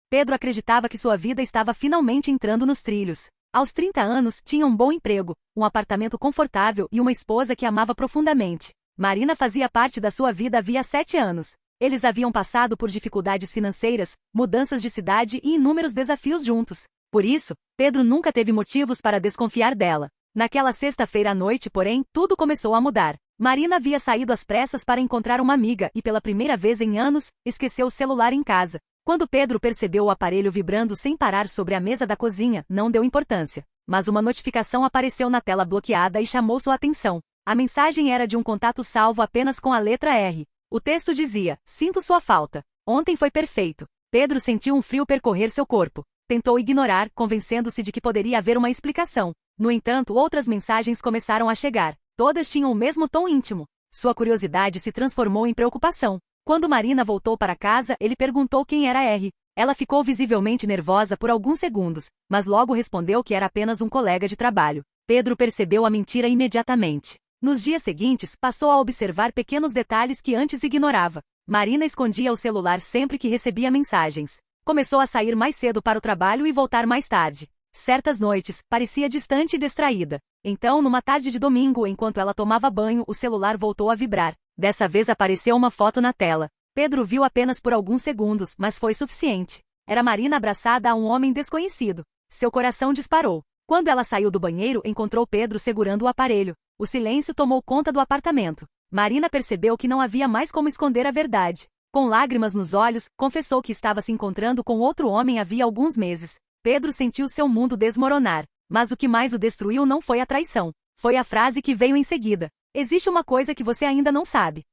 Pedro acreditava que sua vida estava finalmente entrando nos trilhos. Aos 30 anos, tinha um bom emprego, um apartamento confortável e uma esposa que amava profundamente. Marina fazia parte da sua vida havia 7 anos. Eles haviam passado por dificuldades financeiras, mudanças de cidade e inúmeros desafios juntos. Por isso, Pedro nunca teve motivos para desconfiar dela. Naquela sexta-feira à noite, porém, tudo começou a mudar. Marina havia saído às pressas para encontrar uma amiga e, pela primeira vez em anos, esqueceu o celular em casa. Quando Pedro percebeu o aparelho vibrando sem parar sobre a mesa da cozinha, não deu importância. Mas uma notificação apareceu na tela bloqueada e chamou sua atenção. A mensagem era de um contato salvo apenas com a letra R. O texto dizia: "Sinto sua falta. Ontem foi perfeito." Pedro sentiu um frio percorrer seu corpo. Tentou ignorar, convencendo-se de que poderia haver uma explicação. No entanto, outras mensagens começaram a chegar. Todas tinham o mesmo tom íntimo. Sua curiosidade se transformou em preocupação. Quando Marina voltou para casa, ele perguntou quem era R. Ela ficou visivelmente nervosa por alguns segundos, mas logo respondeu que era apenas um colega de trabalho. Pedro percebeu a mentira imediatamente. Nos dias seguintes, passou a observar pequenos detalhes que antes ignorava. Marina escondia o celular sempre que recebia mensagens. Começou a sair mais cedo para o trabalho e voltar mais tarde. Certas noites, parecia distante e distraída. Então, numa tarde de domingo, enquanto ela tomava banho, o celular voltou a vibrar. Dessa vez apareceu uma foto na tela. Pedro viu apenas por alguns segundos, mas foi suficiente. Era Marina abraçada a um homem desconhecido. Seu coração disparou. Quando ela saiu do banheiro, encontrou Pedro segurando o aparelho. O silêncio tomou conta do apartamento. Marina percebeu que não havia mais como esconder a verdade. Com lágrimas nos olhos, confessou que estava se encontrando com outro homem havia alguns meses. Pedro sentiu seu mundo desmoronar. Mas o que mais o destruiu não foi a traição. Foi a frase que veio em seguida: "Existe uma coisa que você ainda não sabe."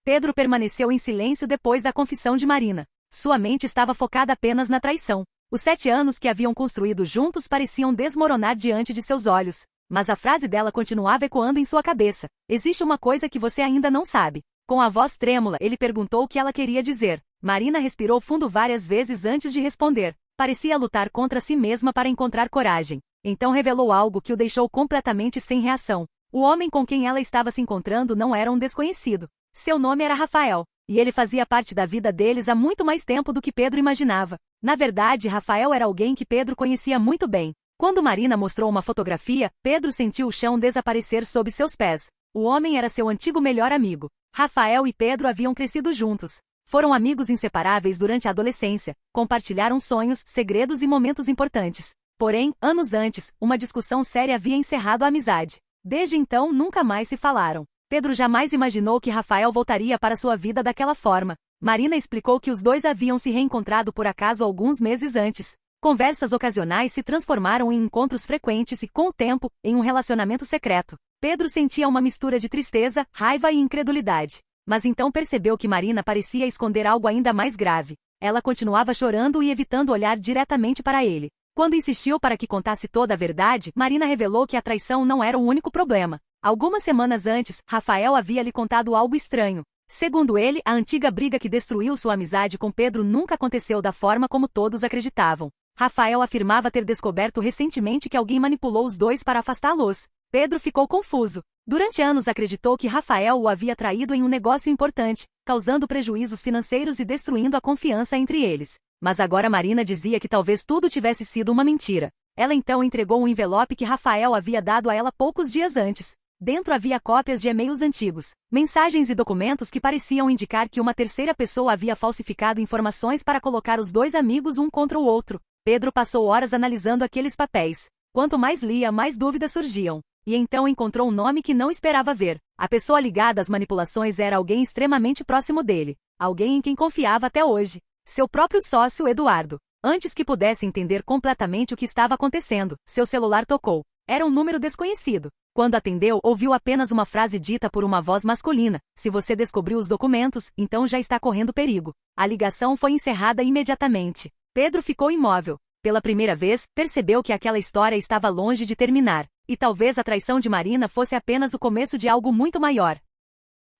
Pedro permaneceu em silêncio depois da confissão de Marina. Sua mente estava focada apenas na traição. Os 7 anos que haviam construído juntos pareciam desmoronar diante de seus olhos. Mas a frase dela continuava ecoando em sua cabeça: "Existe uma coisa que você ainda não sabe." Com a voz trêmula, ele perguntou o que ela queria dizer. Marina respirou fundo várias vezes antes de responder. Parecia lutar contra si mesma para encontrar coragem. Então revelou algo que o deixou completamente sem reação. O homem com quem ela estava se encontrando não era um desconhecido. Seu nome era Rafael, e ele fazia parte da vida deles há muito mais tempo do que Pedro imaginava. Na verdade, Rafael era alguém que Pedro conhecia muito bem. Quando Marina mostrou uma fotografia, Pedro sentiu o chão desaparecer sob seus pés. O homem era seu antigo melhor amigo. Rafael e Pedro haviam crescido juntos. Foram amigos inseparáveis durante a adolescência, compartilharam sonhos, segredos e momentos importantes. Porém, anos antes, uma discussão séria havia encerrado a amizade. Desde então, nunca mais se falaram. Pedro jamais imaginou que Rafael voltaria para sua vida daquela forma. Marina explicou que os dois haviam se reencontrado por acaso alguns meses antes. Conversas ocasionais se transformaram em encontros frequentes e, com o tempo, em um relacionamento secreto. Pedro sentia uma mistura de tristeza, raiva e incredulidade. Mas então percebeu que Marina parecia esconder algo ainda mais grave. Ela continuava chorando e evitando olhar diretamente para ele. Quando insistiu para que contasse toda a verdade, Marina revelou que a traição não era o único problema. Algumas semanas antes, Rafael havia lhe contado algo estranho. Segundo ele, a antiga briga que destruiu sua amizade com Pedro nunca aconteceu da forma como todos acreditavam. Rafael afirmava ter descoberto recentemente que alguém manipulou os dois para afastá-los. Pedro ficou confuso. Durante anos acreditou que Rafael o havia traído em um negócio importante, causando prejuízos financeiros e destruindo a confiança entre eles. Mas agora Marina dizia que talvez tudo tivesse sido uma mentira. Ela então entregou um envelope que Rafael havia dado a ela poucos dias antes. Dentro havia cópias de e-mails antigos, mensagens e documentos que pareciam indicar que uma terceira pessoa havia falsificado informações para colocar os dois amigos um contra o outro. Pedro passou horas analisando aqueles papéis. Quanto mais lia, mais dúvidas surgiam. E então encontrou um nome que não esperava ver. A pessoa ligada às manipulações era alguém extremamente próximo dele. Alguém em quem confiava até hoje. Seu próprio sócio, Eduardo. Antes que pudesse entender completamente o que estava acontecendo, seu celular tocou. Era um número desconhecido. Quando atendeu, ouviu apenas uma frase dita por uma voz masculina: "Se você descobriu os documentos, então já está correndo perigo." A ligação foi encerrada imediatamente. Pedro ficou imóvel. Pela primeira vez, percebeu que aquela história estava longe de terminar. E talvez a traição de Marina fosse apenas o começo de algo muito maior.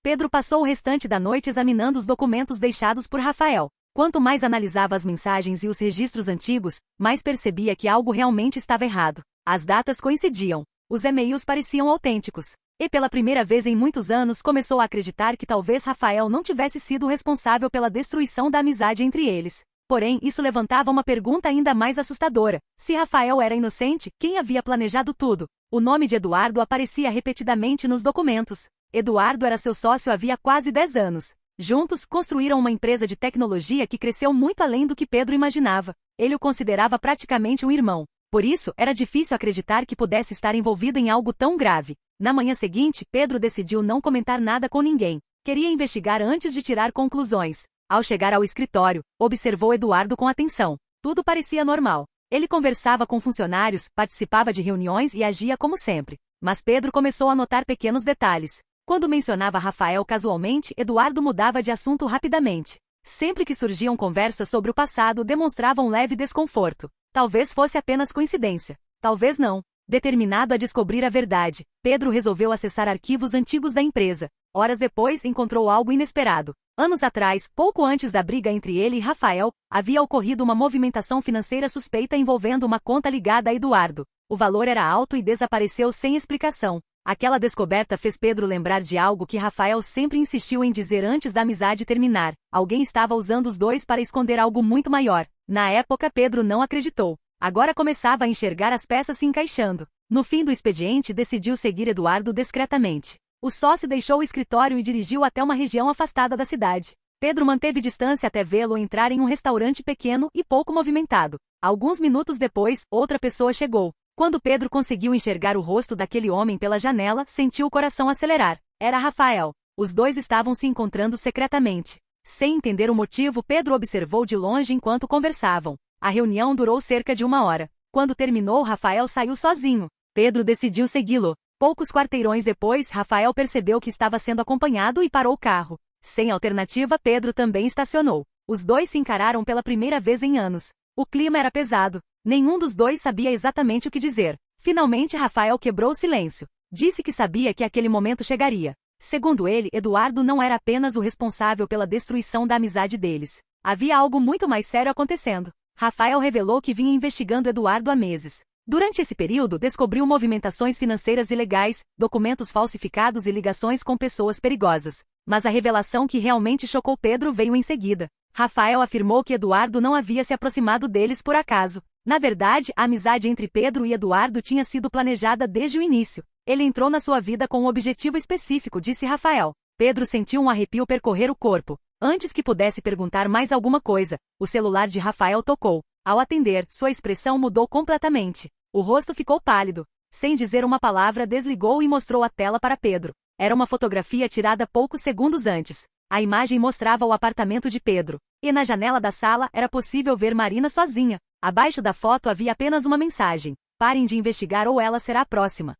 Pedro passou o restante da noite examinando os documentos deixados por Rafael. Quanto mais analisava as mensagens e os registros antigos, mais percebia que algo realmente estava errado. As datas coincidiam. Os e-mails pareciam autênticos. E pela primeira vez em muitos anos começou a acreditar que talvez Rafael não tivesse sido o responsável pela destruição da amizade entre eles. Porém, isso levantava uma pergunta ainda mais assustadora. Se Rafael era inocente, quem havia planejado tudo? O nome de Eduardo aparecia repetidamente nos documentos. Eduardo era seu sócio havia quase 10 anos. Juntos, construíram uma empresa de tecnologia que cresceu muito além do que Pedro imaginava. Ele o considerava praticamente um irmão. Por isso, era difícil acreditar que pudesse estar envolvido em algo tão grave. Na manhã seguinte, Pedro decidiu não comentar nada com ninguém. Queria investigar antes de tirar conclusões. Ao chegar ao escritório, observou Eduardo com atenção. Tudo parecia normal. Ele conversava com funcionários, participava de reuniões e agia como sempre. Mas Pedro começou a notar pequenos detalhes. Quando mencionava Rafael casualmente, Eduardo mudava de assunto rapidamente. Sempre que surgiam conversas sobre o passado, demonstrava um leve desconforto. Talvez fosse apenas coincidência. Talvez não. Determinado a descobrir a verdade, Pedro resolveu acessar arquivos antigos da empresa. Horas depois, encontrou algo inesperado. Anos atrás, pouco antes da briga entre ele e Rafael, havia ocorrido uma movimentação financeira suspeita envolvendo uma conta ligada a Eduardo. O valor era alto e desapareceu sem explicação. Aquela descoberta fez Pedro lembrar de algo que Rafael sempre insistiu em dizer antes da amizade terminar. Alguém estava usando os dois para esconder algo muito maior. Na época, Pedro não acreditou. Agora começava a enxergar as peças se encaixando. No fim do expediente, decidiu seguir Eduardo discretamente. O sócio deixou o escritório e dirigiu até uma região afastada da cidade. Pedro manteve distância até vê-lo entrar em um restaurante pequeno e pouco movimentado. Alguns minutos depois, outra pessoa chegou. Quando Pedro conseguiu enxergar o rosto daquele homem pela janela, sentiu o coração acelerar. Era Rafael. Os dois estavam se encontrando secretamente. Sem entender o motivo, Pedro observou de longe enquanto conversavam. A reunião durou cerca de 1 hora. Quando terminou, Rafael saiu sozinho. Pedro decidiu segui-lo. Poucos quarteirões depois, Rafael percebeu que estava sendo acompanhado e parou o carro. Sem alternativa, Pedro também estacionou. Os dois se encararam pela primeira vez em anos. O clima era pesado. Nenhum dos dois sabia exatamente o que dizer. Finalmente, Rafael quebrou o silêncio. Disse que sabia que aquele momento chegaria. Segundo ele, Eduardo não era apenas o responsável pela destruição da amizade deles. Havia algo muito mais sério acontecendo. Rafael revelou que vinha investigando Eduardo há meses. Durante esse período, descobriu movimentações financeiras ilegais, documentos falsificados e ligações com pessoas perigosas. Mas a revelação que realmente chocou Pedro veio em seguida. Rafael afirmou que Eduardo não havia se aproximado deles por acaso. Na verdade, a amizade entre Pedro e Eduardo tinha sido planejada desde o início. Ele entrou na sua vida com um objetivo específico, disse Rafael. Pedro sentiu um arrepio percorrer o corpo. Antes que pudesse perguntar mais alguma coisa, o celular de Rafael tocou. Ao atender, sua expressão mudou completamente. O rosto ficou pálido. Sem dizer uma palavra, desligou e mostrou a tela para Pedro. Era uma fotografia tirada poucos segundos antes. A imagem mostrava o apartamento de Pedro. E na janela da sala era possível ver Marina sozinha. Abaixo da foto havia apenas uma mensagem: parem de investigar ou ela será a próxima.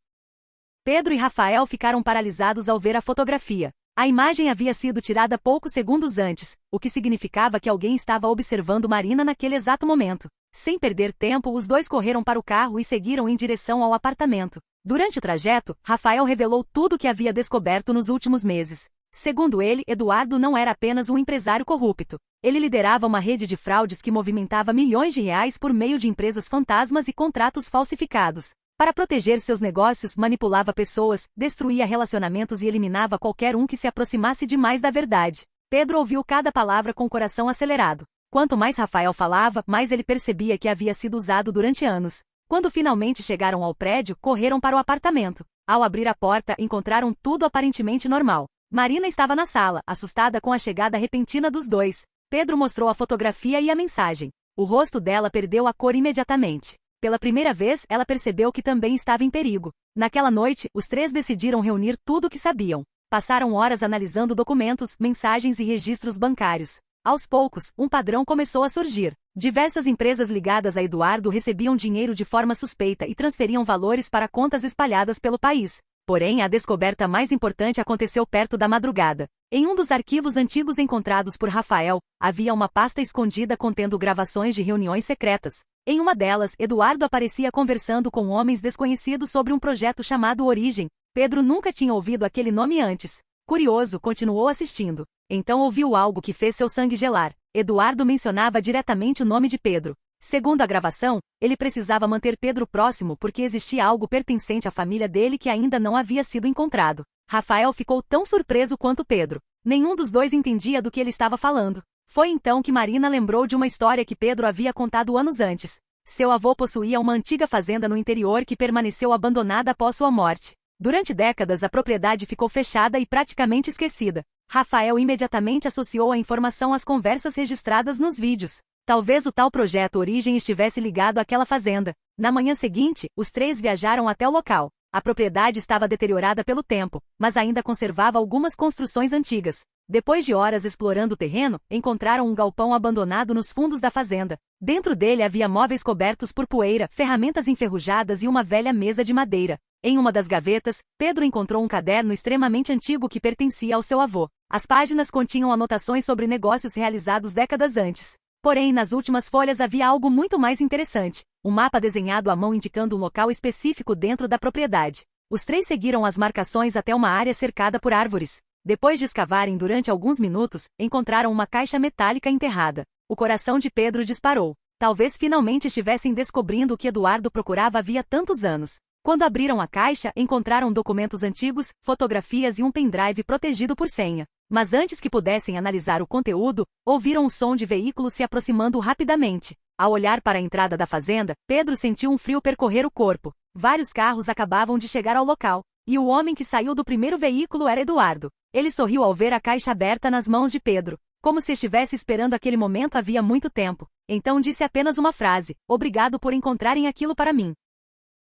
Pedro e Rafael ficaram paralisados ao ver a fotografia. A imagem havia sido tirada poucos segundos antes, o que significava que alguém estava observando Marina naquele exato momento. Sem perder tempo, os dois correram para o carro e seguiram em direção ao apartamento. Durante o trajeto, Rafael revelou tudo o que havia descoberto nos últimos meses. Segundo ele, Eduardo não era apenas um empresário corrupto. Ele liderava uma rede de fraudes que movimentava milhões de reais por meio de empresas fantasmas e contratos falsificados. Para proteger seus negócios, manipulava pessoas, destruía relacionamentos e eliminava qualquer um que se aproximasse demais da verdade. Pedro ouviu cada palavra com o coração acelerado. Quanto mais Rafael falava, mais ele percebia que havia sido usado durante anos. Quando finalmente chegaram ao prédio, correram para o apartamento. Ao abrir a porta, encontraram tudo aparentemente normal. Marina estava na sala, assustada com a chegada repentina dos dois. Pedro mostrou a fotografia e a mensagem. O rosto dela perdeu a cor imediatamente. Pela primeira vez, ela percebeu que também estava em perigo. Naquela noite, os três decidiram reunir tudo o que sabiam. Passaram horas analisando documentos, mensagens e registros bancários. Aos poucos, um padrão começou a surgir. Diversas empresas ligadas a Eduardo recebiam dinheiro de forma suspeita e transferiam valores para contas espalhadas pelo país. Porém, a descoberta mais importante aconteceu perto da madrugada. Em um dos arquivos antigos encontrados por Rafael, havia uma pasta escondida contendo gravações de reuniões secretas. Em uma delas, Eduardo aparecia conversando com homens desconhecidos sobre um projeto chamado Origem. Pedro nunca tinha ouvido aquele nome antes. Curioso, continuou assistindo. Então ouviu algo que fez seu sangue gelar. Eduardo mencionava diretamente o nome de Pedro. Segundo a gravação, ele precisava manter Pedro próximo porque existia algo pertencente à família dele que ainda não havia sido encontrado. Rafael ficou tão surpreso quanto Pedro. Nenhum dos dois entendia do que ele estava falando. Foi então que Marina lembrou de uma história que Pedro havia contado anos antes. Seu avô possuía uma antiga fazenda no interior que permaneceu abandonada após sua morte. Durante décadas a propriedade ficou fechada e praticamente esquecida. Rafael imediatamente associou a informação às conversas registradas nos vídeos. Talvez o tal projeto Origem estivesse ligado àquela fazenda. Na manhã seguinte, os três viajaram até o local. A propriedade estava deteriorada pelo tempo, mas ainda conservava algumas construções antigas. Depois de horas explorando o terreno, encontraram um galpão abandonado nos fundos da fazenda. Dentro dele havia móveis cobertos por poeira, ferramentas enferrujadas e uma velha mesa de madeira. Em uma das gavetas, Pedro encontrou um caderno extremamente antigo que pertencia ao seu avô. As páginas continham anotações sobre negócios realizados décadas antes. Porém, nas últimas folhas havia algo muito mais interessante. Um mapa desenhado à mão indicando um local específico dentro da propriedade. Os três seguiram as marcações até uma área cercada por árvores. Depois de escavarem durante alguns minutos, encontraram uma caixa metálica enterrada. O coração de Pedro disparou. Talvez finalmente estivessem descobrindo o que Eduardo procurava havia tantos anos. Quando abriram a caixa, encontraram documentos antigos, fotografias e um pendrive protegido por senha. Mas antes que pudessem analisar o conteúdo, ouviram o som de veículos se aproximando rapidamente. Ao olhar para a entrada da fazenda, Pedro sentiu um frio percorrer o corpo. Vários carros acabavam de chegar ao local. E o homem que saiu do primeiro veículo era Eduardo. Ele sorriu ao ver a caixa aberta nas mãos de Pedro, como se estivesse esperando aquele momento havia muito tempo. Então disse apenas uma frase: "Obrigado por encontrarem aquilo para mim."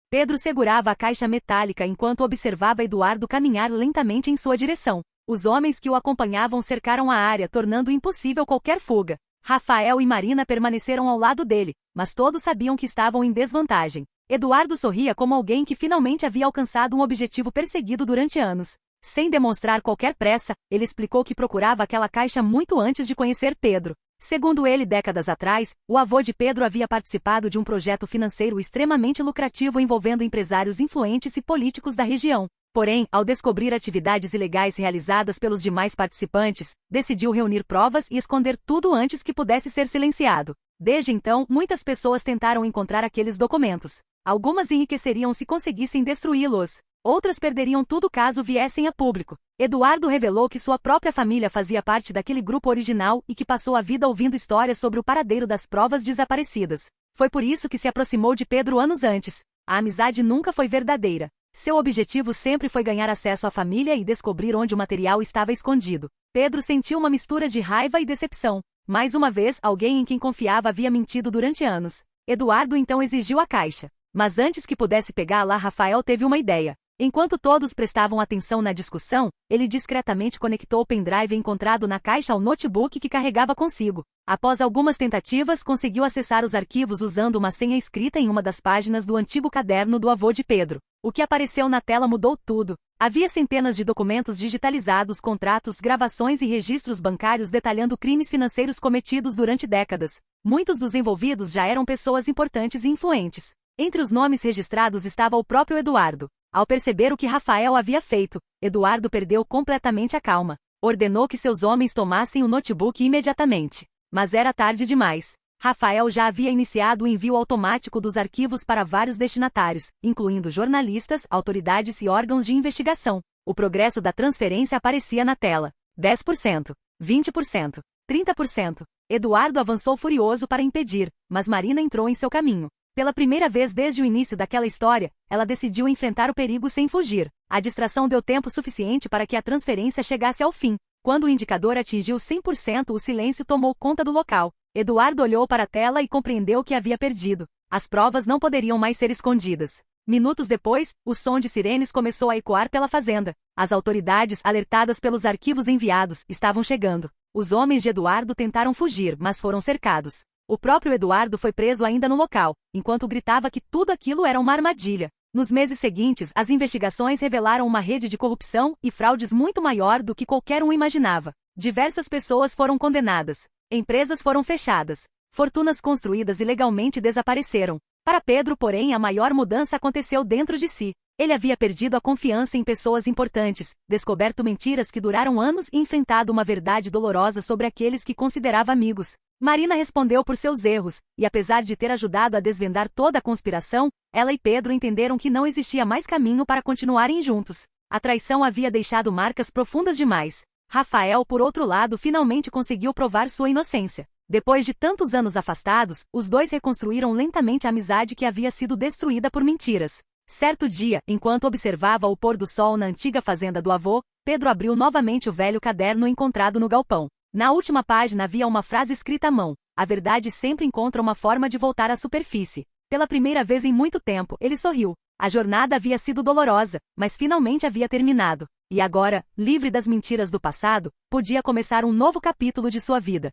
Pedro segurava a caixa metálica enquanto observava Eduardo caminhar lentamente em sua direção. Os homens que o acompanhavam cercaram a área, tornando impossível qualquer fuga. Rafael e Marina permaneceram ao lado dele, mas todos sabiam que estavam em desvantagem. Eduardo sorria como alguém que finalmente havia alcançado um objetivo perseguido durante anos. Sem demonstrar qualquer pressa, ele explicou que procurava aquela caixa muito antes de conhecer Pedro. Segundo ele, décadas atrás, o avô de Pedro havia participado de um projeto financeiro extremamente lucrativo envolvendo empresários influentes e políticos da região. Porém, ao descobrir atividades ilegais realizadas pelos demais participantes, decidiu reunir provas e esconder tudo antes que pudesse ser silenciado. Desde então, muitas pessoas tentaram encontrar aqueles documentos. Algumas enriqueceriam se conseguissem destruí-los. Outras perderiam tudo caso viessem a público. Eduardo revelou que sua própria família fazia parte daquele grupo original e que passou a vida ouvindo histórias sobre o paradeiro das provas desaparecidas. Foi por isso que se aproximou de Pedro anos antes. A amizade nunca foi verdadeira. Seu objetivo sempre foi ganhar acesso à família e descobrir onde o material estava escondido. Pedro sentiu uma mistura de raiva e decepção. Mais uma vez, alguém em quem confiava havia mentido durante anos. Eduardo então exigiu a caixa. Mas antes que pudesse pegá-la, Rafael teve uma ideia. Enquanto todos prestavam atenção na discussão, ele discretamente conectou o pendrive encontrado na caixa ao notebook que carregava consigo. Após algumas tentativas, conseguiu acessar os arquivos usando uma senha escrita em uma das páginas do antigo caderno do avô de Pedro. O que apareceu na tela mudou tudo. Havia centenas de documentos digitalizados, contratos, gravações e registros bancários detalhando crimes financeiros cometidos durante décadas. Muitos dos envolvidos já eram pessoas importantes e influentes. Entre os nomes registrados estava o próprio Eduardo. Ao perceber o que Rafael havia feito, Eduardo perdeu completamente a calma. Ordenou que seus homens tomassem o notebook imediatamente. Mas era tarde demais. Rafael já havia iniciado o envio automático dos arquivos para vários destinatários, incluindo jornalistas, autoridades e órgãos de investigação. O progresso da transferência aparecia na tela. 10%, 20%, 30%. Eduardo avançou furioso para impedir, mas Marina entrou em seu caminho. Pela primeira vez desde o início daquela história, ela decidiu enfrentar o perigo sem fugir. A distração deu tempo suficiente para que a transferência chegasse ao fim. Quando o indicador atingiu 100%, o silêncio tomou conta do local. Eduardo olhou para a tela e compreendeu o que havia perdido. As provas não poderiam mais ser escondidas. Minutos depois, o som de sirenes começou a ecoar pela fazenda. As autoridades, alertadas pelos arquivos enviados, estavam chegando. Os homens de Eduardo tentaram fugir, mas foram cercados. O próprio Eduardo foi preso ainda no local, enquanto gritava que tudo aquilo era uma armadilha. Nos meses seguintes, as investigações revelaram uma rede de corrupção e fraudes muito maior do que qualquer um imaginava. Diversas pessoas foram condenadas. Empresas foram fechadas. Fortunas construídas ilegalmente desapareceram. Para Pedro, porém, a maior mudança aconteceu dentro de si. Ele havia perdido a confiança em pessoas importantes, descoberto mentiras que duraram anos e enfrentado uma verdade dolorosa sobre aqueles que considerava amigos. Marina respondeu por seus erros, e apesar de ter ajudado a desvendar toda a conspiração, ela e Pedro entenderam que não existia mais caminho para continuarem juntos. A traição havia deixado marcas profundas demais. Rafael, por outro lado, finalmente conseguiu provar sua inocência. Depois de tantos anos afastados, os dois reconstruíram lentamente a amizade que havia sido destruída por mentiras. Certo dia, enquanto observava o pôr do sol na antiga fazenda do avô, Pedro abriu novamente o velho caderno encontrado no galpão. Na última página havia uma frase escrita à mão: "A verdade sempre encontra uma forma de voltar à superfície." Pela primeira vez em muito tempo, ele sorriu. A jornada havia sido dolorosa, mas finalmente havia terminado. E agora, livre das mentiras do passado, podia começar um novo capítulo de sua vida.